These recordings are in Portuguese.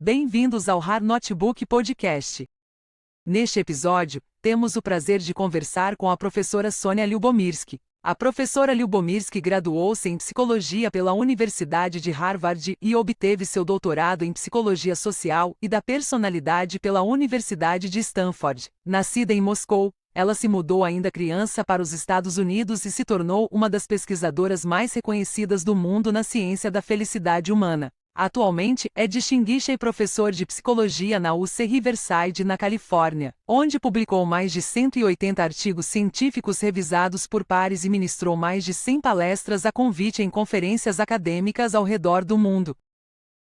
Bem-vindos ao RAR Notebook Podcast. Neste episódio, temos o prazer de conversar com a professora Sônia Lyubomirsky. A professora Lyubomirsky graduou-se em Psicologia pela Universidade de Harvard e obteve seu doutorado em Psicologia Social e da Personalidade pela Universidade de Stanford. Nascida em Moscou, ela se mudou ainda criança para os Estados Unidos e se tornou uma das pesquisadoras mais reconhecidas do mundo na ciência da felicidade humana. Atualmente, é distinguida e professor de psicologia na UC Riverside, na Califórnia, onde publicou mais de 180 artigos científicos revisados por pares e ministrou mais de 100 palestras a convite em conferências acadêmicas ao redor do mundo.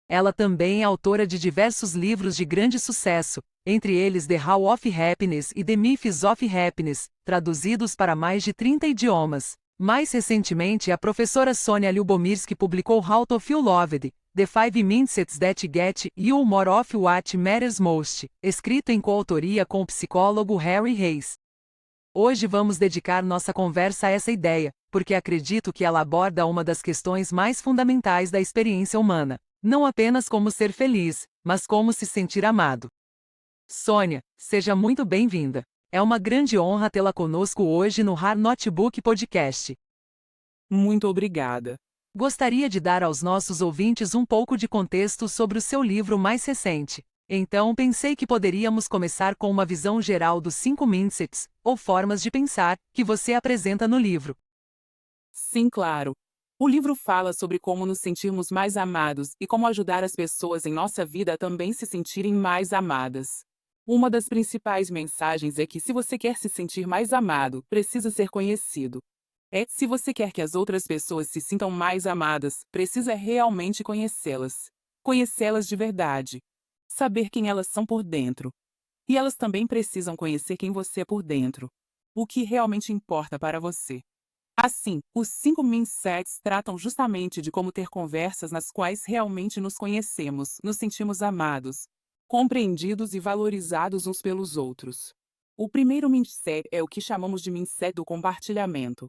Ela também é autora de diversos livros de grande sucesso, entre eles The How of Happiness e The Myths of Happiness, traduzidos para mais de 30 idiomas. Mais recentemente, a professora Sônia Lyubomirsky publicou How to Feel Loved, The 5 Mindsets That Get You More of What Matters Most, escrito em coautoria com o psicólogo Harry Hayes. Hoje vamos dedicar nossa conversa a essa ideia, porque acredito que ela aborda uma das questões mais fundamentais da experiência humana, não apenas como ser feliz, mas como se sentir amado. Sônia, seja muito bem-vinda. É uma grande honra tê-la conosco hoje no RAR Notebook Podcast. Muito obrigada. Gostaria de dar aos nossos ouvintes um pouco de contexto sobre o seu livro mais recente. Então pensei que poderíamos começar com uma visão geral dos 5 mindsets, ou formas de pensar, que você apresenta no livro. Sim, claro. O livro fala sobre como nos sentirmos mais amados e como ajudar as pessoas em nossa vida a também se sentirem mais amadas. Uma das principais mensagens é que se você quer se sentir mais amado, precisa ser conhecido. Se você quer que as outras pessoas se sintam mais amadas, precisa realmente conhecê-las. Conhecê-las de verdade. Saber quem elas são por dentro. E elas também precisam conhecer quem você é por dentro. O que realmente importa para você. Assim, os 5 mindsets tratam justamente de como ter conversas nas quais realmente nos conhecemos, nos sentimos amados, compreendidos e valorizados uns pelos outros. O primeiro mindset é o que chamamos de mindset do compartilhamento.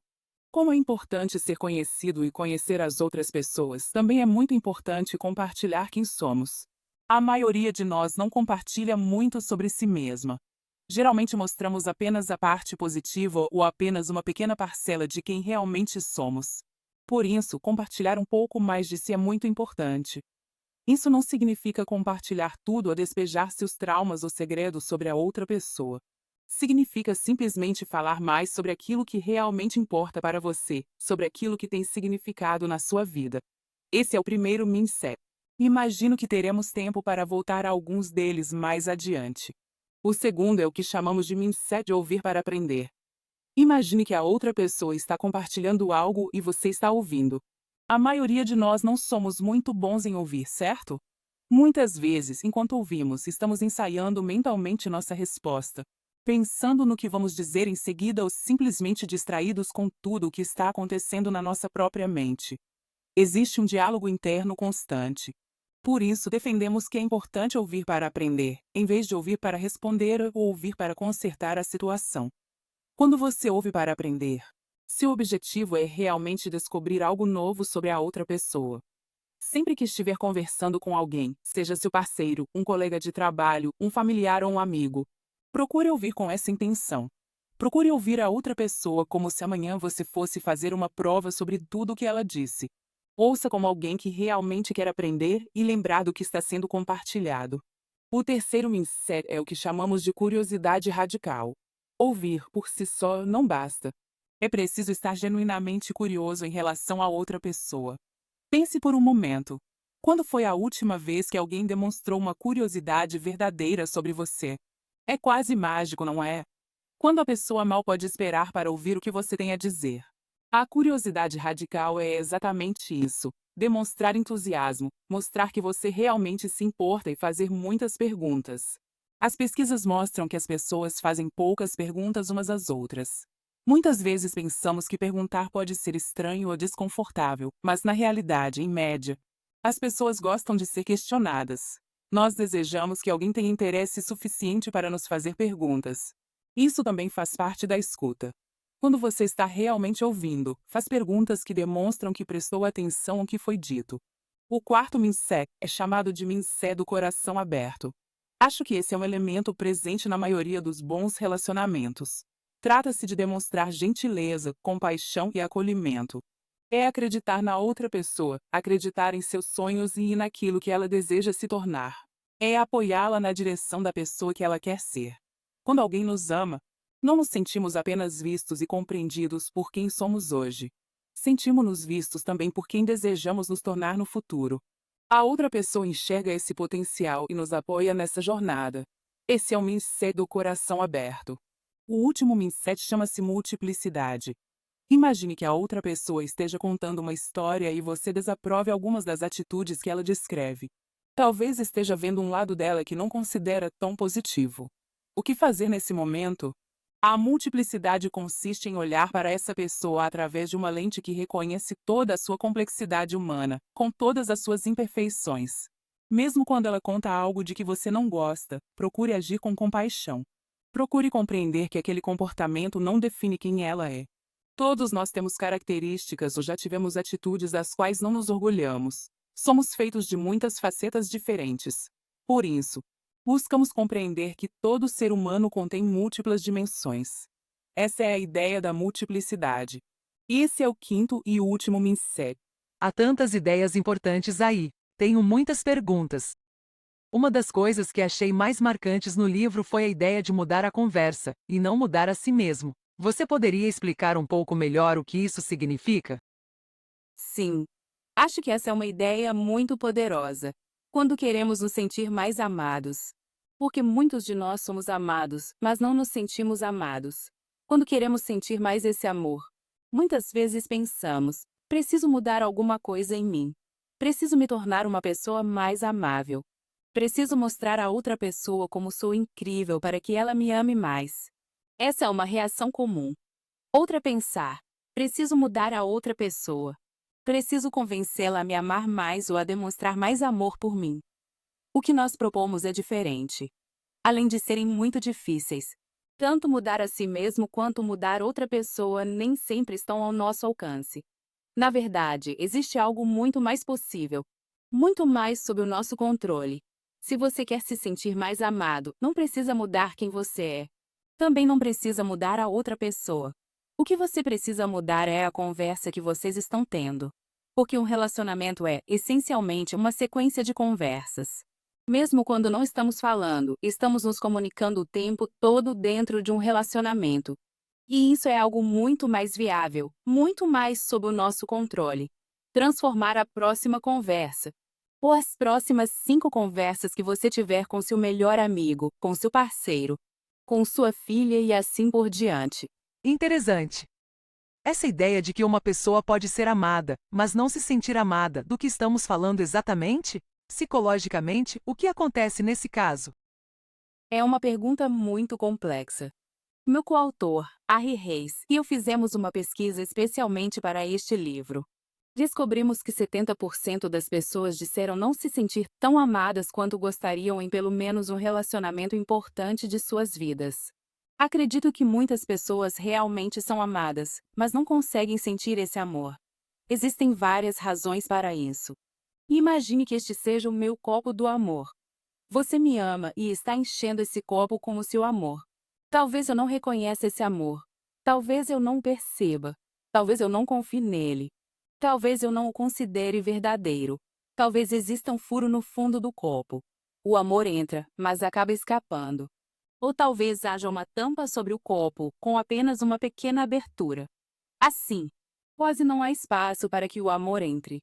Como é importante ser conhecido e conhecer as outras pessoas, também é muito importante compartilhar quem somos. A maioria de nós não compartilha muito sobre si mesma. Geralmente mostramos apenas a parte positiva ou apenas uma pequena parcela de quem realmente somos. Por isso, compartilhar um pouco mais de si é muito importante. Isso não significa compartilhar tudo ou despejar seus traumas ou segredos sobre a outra pessoa. Significa simplesmente falar mais sobre aquilo que realmente importa para você, sobre aquilo que tem significado na sua vida. Esse é o primeiro mindset. Imagino que teremos tempo para voltar a alguns deles mais adiante. O segundo é o que chamamos de mindset de ouvir para aprender. Imagine que a outra pessoa está compartilhando algo e você está ouvindo. A maioria de nós não somos muito bons em ouvir, certo? Muitas vezes, enquanto ouvimos, estamos ensaiando mentalmente nossa resposta, pensando no que vamos dizer em seguida ou simplesmente distraídos com tudo o que está acontecendo na nossa própria mente. Existe um diálogo interno constante. Por isso, defendemos que é importante ouvir para aprender, em vez de ouvir para responder ou ouvir para consertar a situação. Quando você ouve para aprender, seu objetivo é realmente descobrir algo novo sobre a outra pessoa. Sempre que estiver conversando com alguém, seja seu parceiro, um colega de trabalho, um familiar ou um amigo, procure ouvir com essa intenção. Procure ouvir a outra pessoa como se amanhã você fosse fazer uma prova sobre tudo o que ela disse. Ouça como alguém que realmente quer aprender e lembrar do que está sendo compartilhado. O terceiro mindset é o que chamamos de curiosidade radical. Ouvir por si só não basta. É preciso estar genuinamente curioso em relação a outra pessoa. Pense por um momento. Quando foi a última vez que alguém demonstrou uma curiosidade verdadeira sobre você? É quase mágico, não é? Quando a pessoa mal pode esperar para ouvir o que você tem a dizer. A curiosidade radical é exatamente isso. Demonstrar entusiasmo, mostrar que você realmente se importa e fazer muitas perguntas. As pesquisas mostram que as pessoas fazem poucas perguntas umas às outras. Muitas vezes pensamos que perguntar pode ser estranho ou desconfortável, mas na realidade, em média, as pessoas gostam de ser questionadas. Nós desejamos que alguém tenha interesse suficiente para nos fazer perguntas. Isso também faz parte da escuta. Quando você está realmente ouvindo, faz perguntas que demonstram que prestou atenção ao que foi dito. O quarto mindset é chamado de mindset do coração aberto. Acho que esse é um elemento presente na maioria dos bons relacionamentos. Trata-se de demonstrar gentileza, compaixão e acolhimento. É acreditar na outra pessoa, acreditar em seus sonhos e naquilo que ela deseja se tornar. É apoiá-la na direção da pessoa que ela quer ser. Quando alguém nos ama, não nos sentimos apenas vistos e compreendidos por quem somos hoje. Sentimos-nos vistos também por quem desejamos nos tornar no futuro. A outra pessoa enxerga esse potencial e nos apoia nessa jornada. Esse é o mindset do coração aberto. O último mindset chama-se multiplicidade. Imagine que a outra pessoa esteja contando uma história e você desaprove algumas das atitudes que ela descreve. Talvez esteja vendo um lado dela que não considera tão positivo. O que fazer nesse momento? A multiplicidade consiste em olhar para essa pessoa através de uma lente que reconhece toda a sua complexidade humana, com todas as suas imperfeições. Mesmo quando ela conta algo de que você não gosta, procure agir com compaixão. Procure compreender que aquele comportamento não define quem ela é. Todos nós temos características ou já tivemos atitudes das quais não nos orgulhamos. Somos feitos de muitas facetas diferentes. Por isso, buscamos compreender que todo ser humano contém múltiplas dimensões. Essa é a ideia da multiplicidade. Esse é o quinto e último mindset. Há tantas ideias importantes aí. Tenho muitas perguntas. Uma das coisas que achei mais marcantes no livro foi a ideia de mudar a conversa, e não mudar a si mesmo. Você poderia explicar um pouco melhor o que isso significa? Sim, acho que essa é uma ideia muito poderosa. Quando queremos nos sentir mais amados. Porque muitos de nós somos amados, mas não nos sentimos amados. Quando queremos sentir mais esse amor, muitas vezes pensamos: preciso mudar alguma coisa em mim. Preciso me tornar uma pessoa mais amável. Preciso mostrar a outra pessoa como sou incrível para que ela me ame mais. Essa é uma reação comum. Outra é pensar: preciso mudar a outra pessoa. Preciso convencê-la a me amar mais ou a demonstrar mais amor por mim. O que nós propomos é diferente. Além de serem muito difíceis, tanto mudar a si mesmo quanto mudar outra pessoa nem sempre estão ao nosso alcance. Na verdade, existe algo muito mais possível, muito mais sob o nosso controle. Se você quer se sentir mais amado, não precisa mudar quem você é. Também não precisa mudar a outra pessoa. O que você precisa mudar é a conversa que vocês estão tendo. Porque um relacionamento é, essencialmente, uma sequência de conversas. Mesmo quando não estamos falando, estamos nos comunicando o tempo todo dentro de um relacionamento. E isso é algo muito mais viável, muito mais sob o nosso controle. Transformar a próxima conversa, ou as próximas 5 conversas que você tiver com seu melhor amigo, com seu parceiro, com sua filha e assim por diante. Interessante. Essa ideia de que uma pessoa pode ser amada, mas não se sentir amada, do que estamos falando exatamente? Psicologicamente, o que acontece nesse caso? É uma pergunta muito complexa. Meu coautor, Harry Reis, e eu fizemos uma pesquisa especialmente para este livro. Descobrimos que 70% das pessoas disseram não se sentir tão amadas quanto gostariam em pelo menos um relacionamento importante de suas vidas. Acredito que muitas pessoas realmente são amadas, mas não conseguem sentir esse amor. Existem várias razões para isso. Imagine que este seja o meu copo do amor. Você me ama e está enchendo esse copo com o seu amor. Talvez eu não reconheça esse amor. Talvez eu não o perceba. Talvez eu não confie nele. Talvez eu não o considere verdadeiro. Talvez exista um furo no fundo do copo. O amor entra, mas acaba escapando. Ou talvez haja uma tampa sobre o copo, com apenas uma pequena abertura. Assim, quase não há espaço para que o amor entre.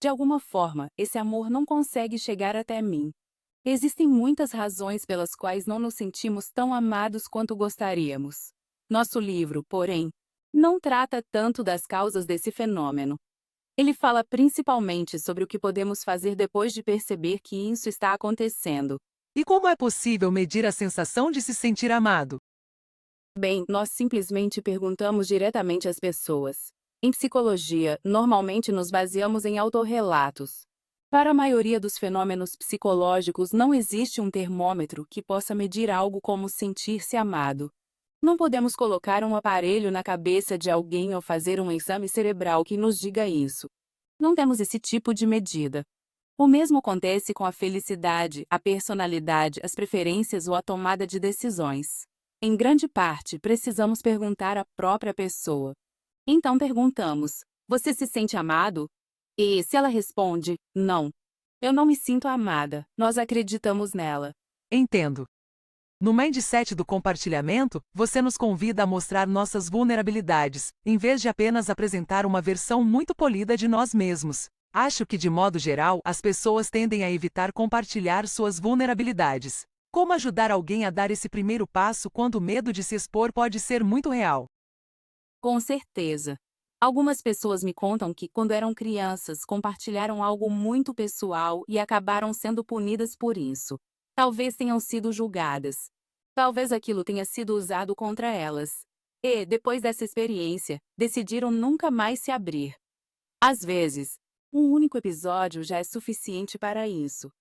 De alguma forma, esse amor não consegue chegar até mim. Existem muitas razões pelas quais não nos sentimos tão amados quanto gostaríamos. Nosso livro, porém, não trata tanto das causas desse fenômeno. Ele fala principalmente sobre o que podemos fazer depois de perceber que isso está acontecendo. E como é possível medir a sensação de se sentir amado? Bem, nós simplesmente perguntamos diretamente às pessoas. Em psicologia, normalmente nos baseamos em autorrelatos. Para a maioria dos fenômenos psicológicos, não existe um termômetro que possa medir algo como sentir-se amado. Não podemos colocar um aparelho na cabeça de alguém ou fazer um exame cerebral que nos diga isso. Não temos esse tipo de medida. O mesmo acontece com a felicidade, a personalidade, as preferências ou a tomada de decisões. Em grande parte, precisamos perguntar à própria pessoa. Então perguntamos: você se sente amado? E se ela responde: não, eu não me sinto amada, nós acreditamos nela. Entendo. No mindset do compartilhamento, você nos convida a mostrar nossas vulnerabilidades, em vez de apenas apresentar uma versão muito polida de nós mesmos. Acho que, de modo geral, as pessoas tendem a evitar compartilhar suas vulnerabilidades. Como ajudar alguém a dar esse primeiro passo quando o medo de se expor pode ser muito real? Com certeza. Algumas pessoas me contam que, quando eram crianças, compartilharam algo muito pessoal e acabaram sendo punidas por isso. Talvez tenham sido julgadas. Talvez aquilo tenha sido usado contra elas. E, depois dessa experiência, decidiram nunca mais se abrir. Às vezes, um único episódio já é suficiente para isso.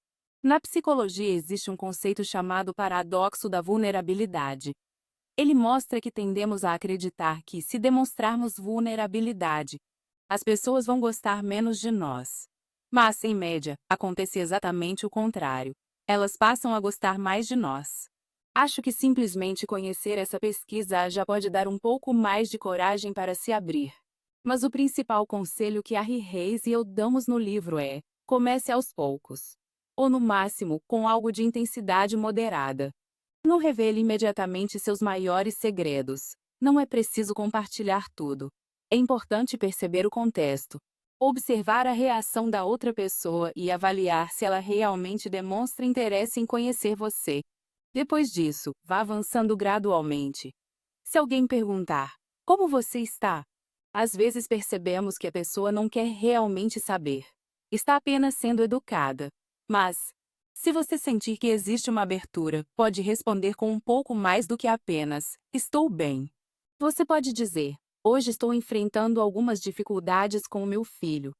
Na psicologia existe um conceito chamado paradoxo da vulnerabilidade. Ele mostra que tendemos a acreditar que, se demonstrarmos vulnerabilidade, as pessoas vão gostar menos de nós. Mas, em média, acontece exatamente o contrário. Elas passam a gostar mais de nós. Acho que simplesmente conhecer essa pesquisa já pode dar um pouco mais de coragem para se abrir. Mas o principal conselho que Harry Reis e eu damos no livro é: comece aos poucos. Ou, no máximo, com algo de intensidade moderada. Não revele imediatamente seus maiores segredos. Não é preciso compartilhar tudo. É importante perceber o contexto, observar a reação da outra pessoa e avaliar se ela realmente demonstra interesse em conhecer você. Depois disso, vá avançando gradualmente. Se alguém perguntar: como você está? Às vezes percebemos que a pessoa não quer realmente saber. Está apenas sendo educada. Mas, se você sentir que existe uma abertura, pode responder com um pouco mais do que apenas: estou bem. Você pode dizer: hoje estou enfrentando algumas dificuldades com o meu filho.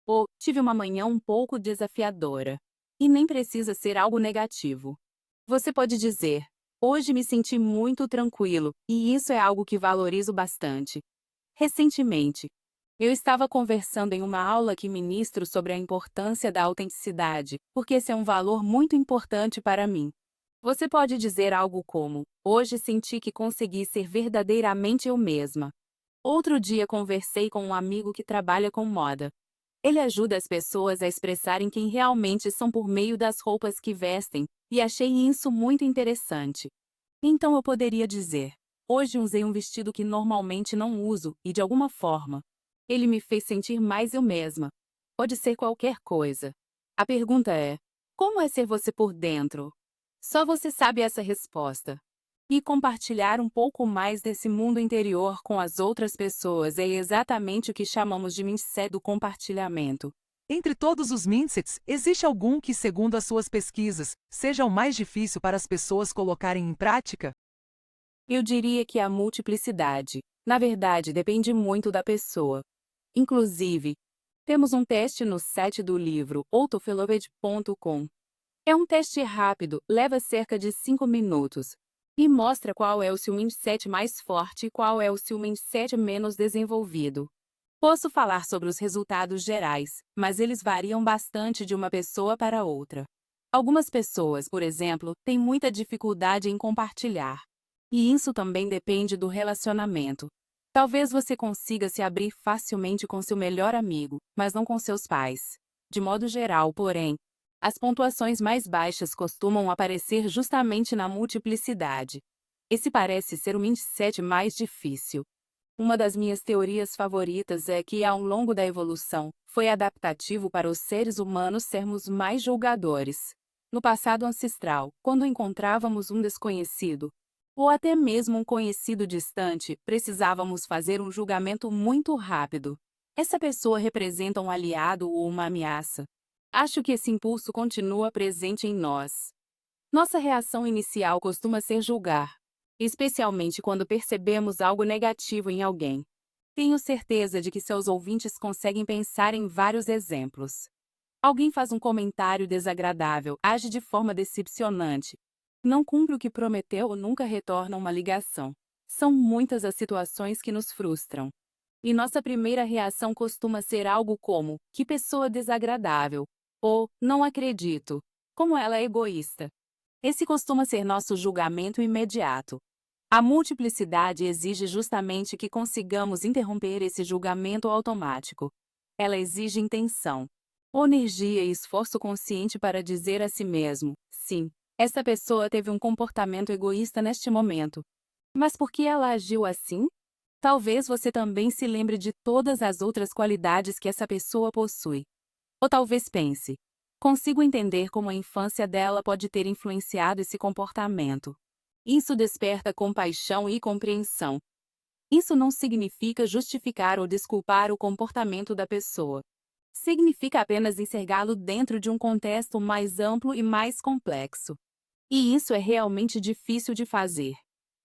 Ou tive uma manhã um pouco desafiadora. E nem precisa ser algo negativo. Você pode dizer: hoje me senti muito tranquilo, e isso é algo que valorizo bastante. Recentemente, eu estava conversando em uma aula que ministro sobre a importância da autenticidade, porque esse é um valor muito importante para mim. Você pode dizer algo como: hoje senti que consegui ser verdadeiramente eu mesma. Outro dia conversei com um amigo que trabalha com moda. Ele ajuda as pessoas a expressarem quem realmente são por meio das roupas que vestem, e achei isso muito interessante. Então eu poderia dizer: hoje usei um vestido que normalmente não uso e, de alguma forma, ele me fez sentir mais eu mesma. Pode ser qualquer coisa. A pergunta é: como é ser você por dentro? Só você sabe essa resposta. E compartilhar um pouco mais desse mundo interior com as outras pessoas é exatamente o que chamamos de mindset do compartilhamento. Entre todos os mindsets, existe algum que, segundo as suas pesquisas, seja o mais difícil para as pessoas colocarem em prática? Eu diria que a multiplicidade, na verdade, depende muito da pessoa. Inclusive, temos um teste no site do livro autofiloved.com. É um teste rápido, leva cerca de 5 minutos. E mostra qual é o seu mindset mais forte e qual é o seu mindset menos desenvolvido. Posso falar sobre os resultados gerais, mas eles variam bastante de uma pessoa para outra. Algumas pessoas, por exemplo, têm muita dificuldade em compartilhar. E isso também depende do relacionamento. Talvez você consiga se abrir facilmente com seu melhor amigo, mas não com seus pais. De modo geral, porém, as pontuações mais baixas costumam aparecer justamente na multiplicidade. Esse parece ser o mindset mais difícil. Uma das minhas teorias favoritas é que, ao longo da evolução, foi adaptativo para os seres humanos sermos mais julgadores. No passado ancestral, quando encontrávamos um desconhecido, ou até mesmo um conhecido distante, precisávamos fazer um julgamento muito rápido. Essa pessoa representa um aliado ou uma ameaça? Acho que esse impulso continua presente em nós. Nossa reação inicial costuma ser julgar, especialmente quando percebemos algo negativo em alguém. Tenho certeza de que seus ouvintes conseguem pensar em vários exemplos. Alguém faz um comentário desagradável, age de forma decepcionante, não cumpre o que prometeu ou nunca retorna uma ligação. São muitas as situações que nos frustram. E nossa primeira reação costuma ser algo como: que pessoa desagradável. ou não acredito. Como ela é egoísta. Esse costuma ser nosso julgamento imediato. A multiplicidade exige justamente que consigamos interromper esse julgamento automático. Ela exige intenção, energia e esforço consciente para dizer a si mesmo: sim, essa pessoa teve um comportamento egoísta neste momento. Mas por que ela agiu assim? Talvez você também se lembre de todas as outras qualidades que essa pessoa possui. Ou talvez pense: consigo entender como a infância dela pode ter influenciado esse comportamento. Isso desperta compaixão e compreensão. Isso não significa justificar ou desculpar o comportamento da pessoa. Significa apenas enxergá-lo dentro de um contexto mais amplo e mais complexo. E isso é realmente difícil de fazer.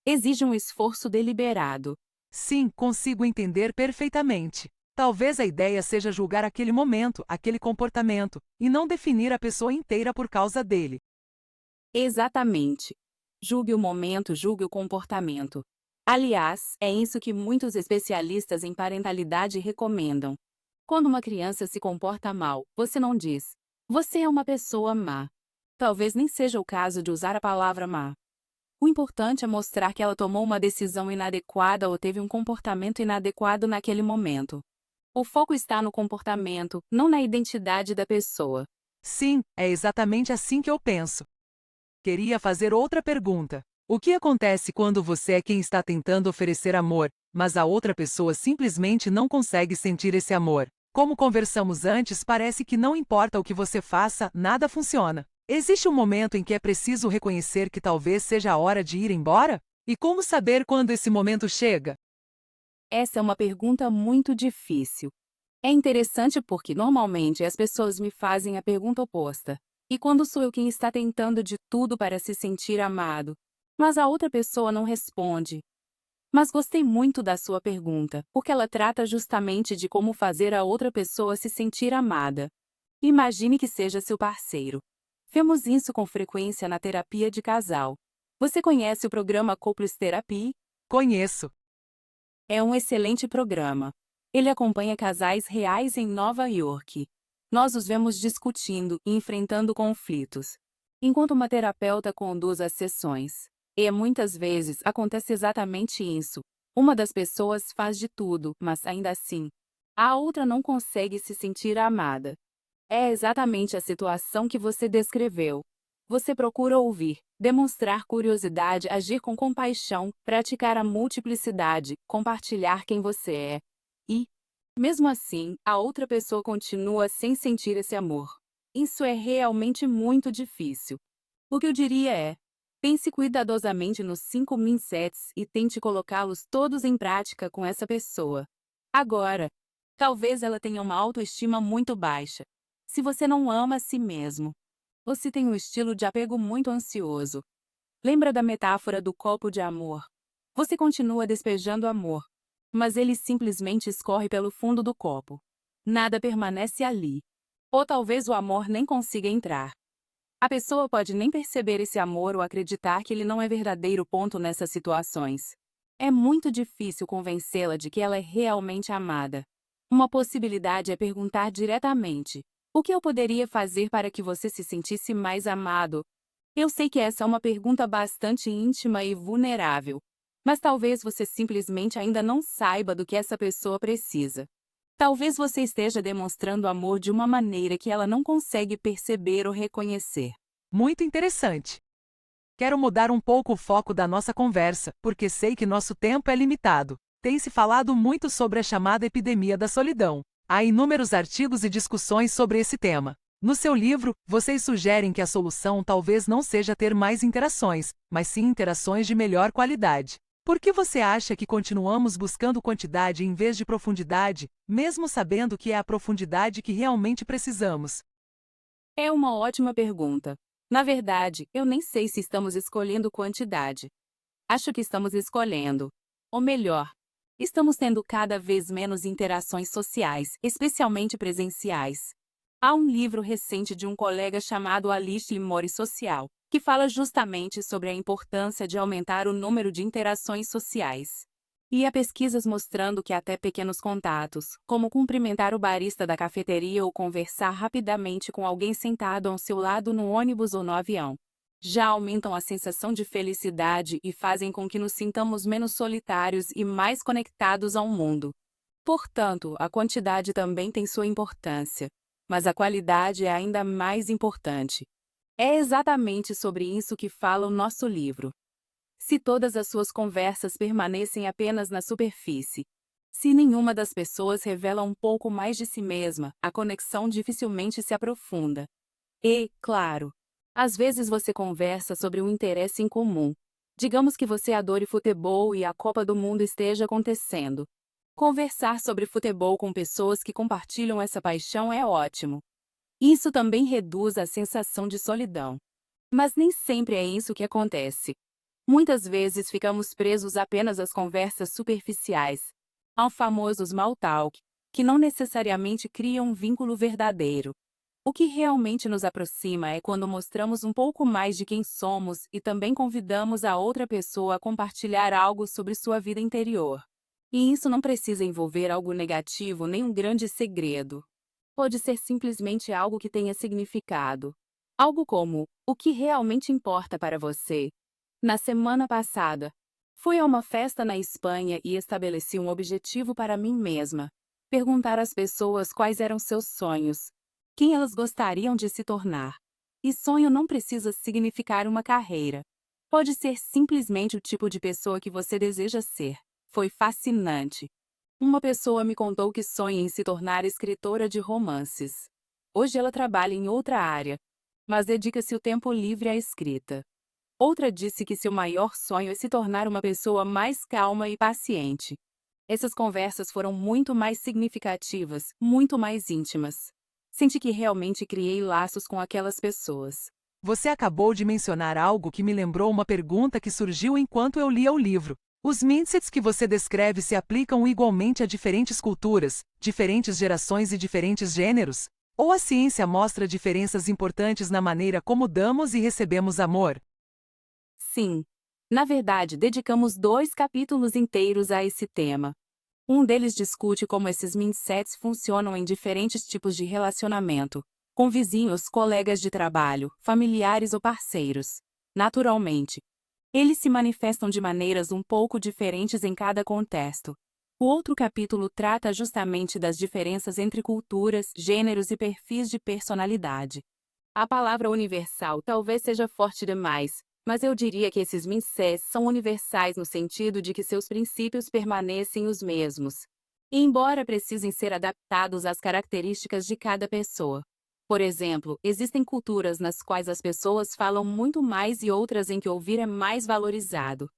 Exige um esforço deliberado. Sim, consigo entender perfeitamente. Talvez a ideia seja julgar aquele momento, aquele comportamento, e não definir a pessoa inteira por causa dele. Exatamente. Julgue o momento, julgue o comportamento. Aliás, é isso que muitos especialistas em parentalidade recomendam. Quando uma criança se comporta mal, você não diz: você é uma pessoa má. Talvez nem seja o caso de usar a palavra má. O importante é mostrar que ela tomou uma decisão inadequada ou teve um comportamento inadequado naquele momento. O foco está no comportamento, não na identidade da pessoa. Sim, é exatamente assim que eu penso. Queria fazer outra pergunta. O que acontece quando você é quem está tentando oferecer amor, mas a outra pessoa simplesmente não consegue sentir esse amor? Como conversamos antes, parece que não importa o que você faça, nada funciona. Existe um momento em que é preciso reconhecer que talvez seja a hora de ir embora? E como saber quando esse momento chega? Essa é uma pergunta muito difícil. É interessante porque normalmente as pessoas me fazem a pergunta oposta. E quando sou eu quem está tentando de tudo para se sentir amado, mas a outra pessoa não responde? Mas gostei muito da sua pergunta, porque ela trata justamente de como fazer a outra pessoa se sentir amada. Imagine que seja seu parceiro. Vemos isso com frequência na terapia de casal. Você conhece o programa Couples Therapy? Conheço. É um excelente programa. Ele acompanha casais reais em Nova York. Nós os vemos discutindo e enfrentando conflitos, enquanto uma terapeuta conduz as sessões. E muitas vezes acontece exatamente isso. Uma das pessoas faz de tudo, mas ainda assim, a outra não consegue se sentir amada. É exatamente a situação que você descreveu. Você procura ouvir, demonstrar curiosidade, agir com compaixão, praticar a multiplicidade, compartilhar quem você é. E, mesmo assim, a outra pessoa continua sem sentir esse amor. Isso é realmente muito difícil. O que eu diria é: pense cuidadosamente nos 5 mindsets e tente colocá-los todos em prática com essa pessoa. Agora, talvez ela tenha uma autoestima muito baixa. Se você não ama a si mesmo, ou se tem um estilo de apego muito ansioso. Lembra da metáfora do copo de amor? Você continua despejando amor, mas ele simplesmente escorre pelo fundo do copo. Nada permanece ali. Ou talvez o amor nem consiga entrar. A pessoa pode nem perceber esse amor ou acreditar que ele não é verdadeiro ponto nessas situações. É muito difícil convencê-la de que ela é realmente amada. Uma possibilidade é perguntar diretamente: o que eu poderia fazer para que você se sentisse mais amado? Eu sei que essa é uma pergunta bastante íntima e vulnerável, mas talvez você simplesmente ainda não saiba do que essa pessoa precisa. Talvez você esteja demonstrando amor de uma maneira que ela não consegue perceber ou reconhecer. Muito interessante. Quero mudar um pouco o foco da nossa conversa, porque sei que nosso tempo é limitado. Tem-se falado muito sobre a chamada epidemia da solidão. Há inúmeros artigos e discussões sobre esse tema. No seu livro, vocês sugerem que a solução talvez não seja ter mais interações, mas sim interações de melhor qualidade. Por que você acha que continuamos buscando quantidade em vez de profundidade, mesmo sabendo que é a profundidade que realmente precisamos? É uma ótima pergunta. Na verdade, eu nem sei se estamos escolhendo quantidade. Acho que estamos escolhendo. Ou melhor, estamos tendo cada vez menos interações sociais, especialmente presenciais. Há um livro recente de um colega chamado Alice Limori Social, que fala justamente sobre a importância de aumentar o número de interações sociais. E há pesquisas mostrando que até pequenos contatos, como cumprimentar o barista da cafeteria ou conversar rapidamente com alguém sentado ao seu lado no ônibus ou no avião, já aumentam a sensação de felicidade e fazem com que nos sintamos menos solitários e mais conectados ao mundo. Portanto, a quantidade também tem sua importância, mas a qualidade é ainda mais importante. É exatamente sobre isso que fala o nosso livro. Se todas as suas conversas permanecem apenas na superfície, se nenhuma das pessoas revela um pouco mais de si mesma, a conexão dificilmente se aprofunda. E, claro, às vezes você conversa sobre um interesse em comum. Digamos que você adore futebol e a Copa do Mundo esteja acontecendo. Conversar sobre futebol com pessoas que compartilham essa paixão é ótimo. Isso também reduz a sensação de solidão. Mas nem sempre é isso que acontece. Muitas vezes ficamos presos apenas às conversas superficiais, ao famoso small talk, que não necessariamente cria um vínculo verdadeiro. O que realmente nos aproxima é quando mostramos um pouco mais de quem somos e também convidamos a outra pessoa a compartilhar algo sobre sua vida interior. E isso não precisa envolver algo negativo nem um grande segredo. Pode ser simplesmente algo que tenha significado. Algo como: o que realmente importa para você? Na semana passada, fui a uma festa na Espanha e estabeleci um objetivo para mim mesma: perguntar às pessoas quais eram seus sonhos, quem elas gostariam de se tornar. E sonho não precisa significar uma carreira. Pode ser simplesmente o tipo de pessoa que você deseja ser. Foi fascinante. Uma pessoa me contou que sonha em se tornar escritora de romances. Hoje ela trabalha em outra área, mas dedica-se o tempo livre à escrita. Outra disse que seu maior sonho é se tornar uma pessoa mais calma e paciente. Essas conversas foram muito mais significativas, muito mais íntimas. Senti que realmente criei laços com aquelas pessoas. Você acabou de mencionar algo que me lembrou uma pergunta que surgiu enquanto eu lia o livro. Os mindsets que você descreve se aplicam igualmente a diferentes culturas, diferentes gerações e diferentes gêneros? Ou a ciência mostra diferenças importantes na maneira como damos e recebemos amor? Sim. Na verdade, dedicamos 2 capítulos inteiros a esse tema. Um deles discute como esses mindsets funcionam em diferentes tipos de relacionamento, com vizinhos, colegas de trabalho, familiares ou parceiros. Naturalmente, eles se manifestam de maneiras um pouco diferentes em cada contexto. O outro capítulo trata justamente das diferenças entre culturas, gêneros e perfis de personalidade. A palavra universal talvez seja forte demais, mas eu diria que esses mindsets são universais no sentido de que seus princípios permanecem os mesmos, e embora precisem ser adaptados às características de cada pessoa. Por exemplo, existem culturas nas quais as pessoas falam muito mais e outras em que ouvir é mais valorizado.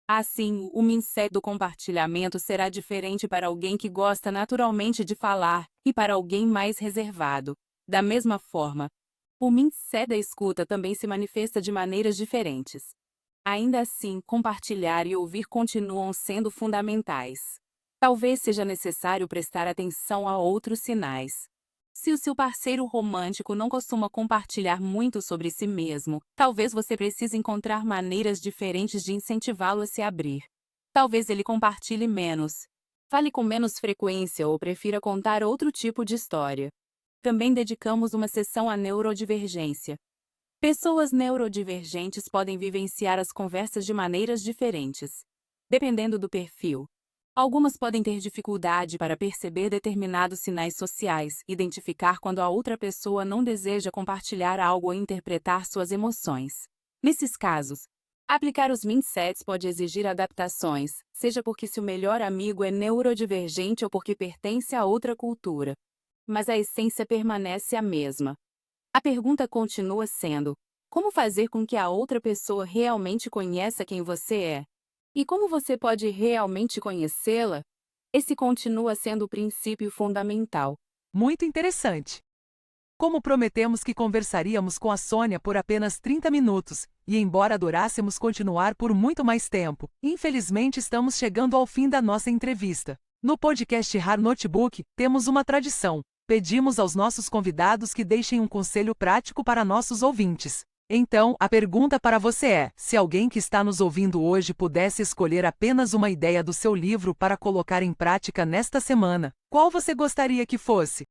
Assim, o mindset do compartilhamento será diferente para alguém que gosta naturalmente de falar e para alguém mais reservado. Da mesma forma, o mindset da escuta também se manifesta de maneiras diferentes. Ainda assim, compartilhar e ouvir continuam sendo fundamentais. Talvez seja necessário prestar atenção a outros sinais. Se o seu parceiro romântico não costuma compartilhar muito sobre si mesmo, talvez você precise encontrar maneiras diferentes de incentivá-lo a se abrir. Talvez ele compartilhe menos, fale com menos frequência ou prefira contar outro tipo de história. Também dedicamos uma sessão à neurodivergência. Pessoas neurodivergentes podem vivenciar as conversas de maneiras diferentes, dependendo do perfil. Algumas podem ter dificuldade para perceber determinados sinais sociais, identificar quando a outra pessoa não deseja compartilhar algo ou interpretar suas emoções. Nesses casos, aplicar os mindsets pode exigir adaptações, seja porque seu melhor amigo é neurodivergente ou porque pertence a outra cultura. Mas a essência permanece a mesma. A pergunta continua sendo: como fazer com que a outra pessoa realmente conheça quem você é? E como você pode realmente conhecê-la? Esse continua sendo o princípio fundamental. Muito interessante. Como prometemos que conversaríamos com a Sônia por apenas 30 minutos, e embora adorássemos continuar por muito mais tempo, infelizmente estamos chegando ao fim da nossa entrevista. No podcast Har Notebook, temos uma tradição. Pedimos aos nossos convidados que deixem um conselho prático para nossos ouvintes. Então, a pergunta para você é: se alguém que está nos ouvindo hoje pudesse escolher apenas uma ideia do seu livro para colocar em prática nesta semana, qual você gostaria que fosse?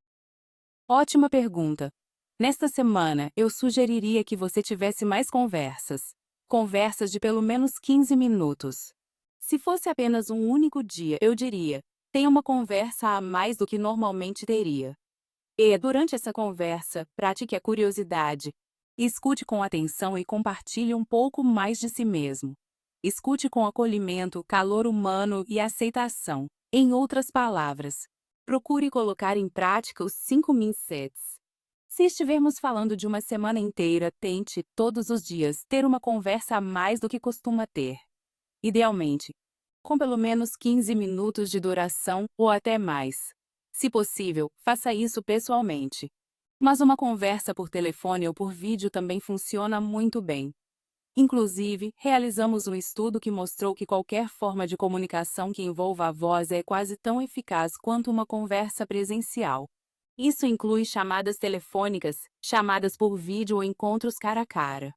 Ótima pergunta. Nesta semana, eu sugeriria que você tivesse mais conversas. Conversas de pelo menos 15 minutos. Se fosse apenas um único dia, eu diria: tenha uma conversa a mais do que normalmente teria. E, durante essa conversa, pratique a curiosidade. Escute com atenção e compartilhe um pouco mais de si mesmo. Escute com acolhimento, calor humano e aceitação. Em outras palavras, procure colocar em prática os 5 mindsets. Se estivermos falando de uma semana inteira, tente, todos os dias, ter uma conversa a mais do que costuma ter. Idealmente, com pelo menos 15 minutos de duração ou até mais. Se possível, faça isso pessoalmente. Mas uma conversa por telefone ou por vídeo também funciona muito bem. Inclusive, realizamos um estudo que mostrou que qualquer forma de comunicação que envolva a voz é quase tão eficaz quanto uma conversa presencial. Isso inclui chamadas telefônicas, chamadas por vídeo ou encontros cara a cara.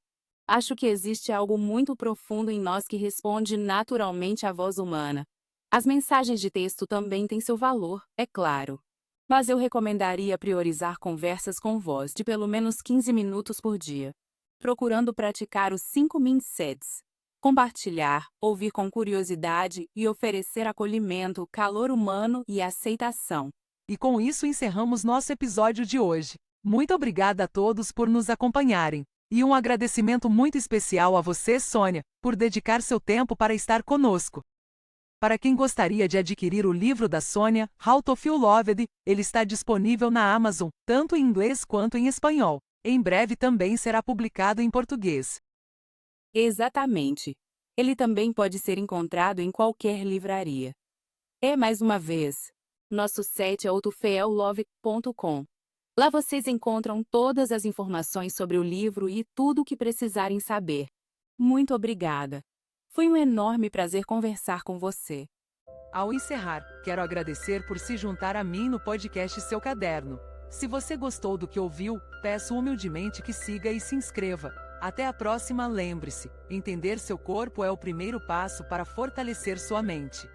Acho que existe algo muito profundo em nós que responde naturalmente à voz humana. As mensagens de texto também têm seu valor, é claro. Mas eu recomendaria priorizar conversas com voz de pelo menos 15 minutos por dia, procurando praticar os 5 mindsets. Compartilhar, ouvir com curiosidade e oferecer acolhimento, calor humano e aceitação. E com isso encerramos nosso episódio de hoje. Muito obrigada a todos por nos acompanharem. E um agradecimento muito especial a você, Sônia, por dedicar seu tempo para estar conosco. Para quem gostaria de adquirir o livro da Sônia, How to Feel Loved, ele está disponível na Amazon, tanto em inglês quanto em espanhol. Em breve também será publicado em português. Exatamente. Ele também pode ser encontrado em qualquer livraria. Mais uma vez, nosso site é howtofeellove.com. Lá vocês encontram todas as informações sobre o livro e tudo o que precisarem saber. Muito obrigada. Foi um enorme prazer conversar com você. Ao encerrar, quero agradecer por se juntar a mim no podcast Seu Caderno. Se você gostou do que ouviu, peço humildemente que siga e se inscreva. Até a próxima, lembre-se, entender seu corpo é o primeiro passo para fortalecer sua mente.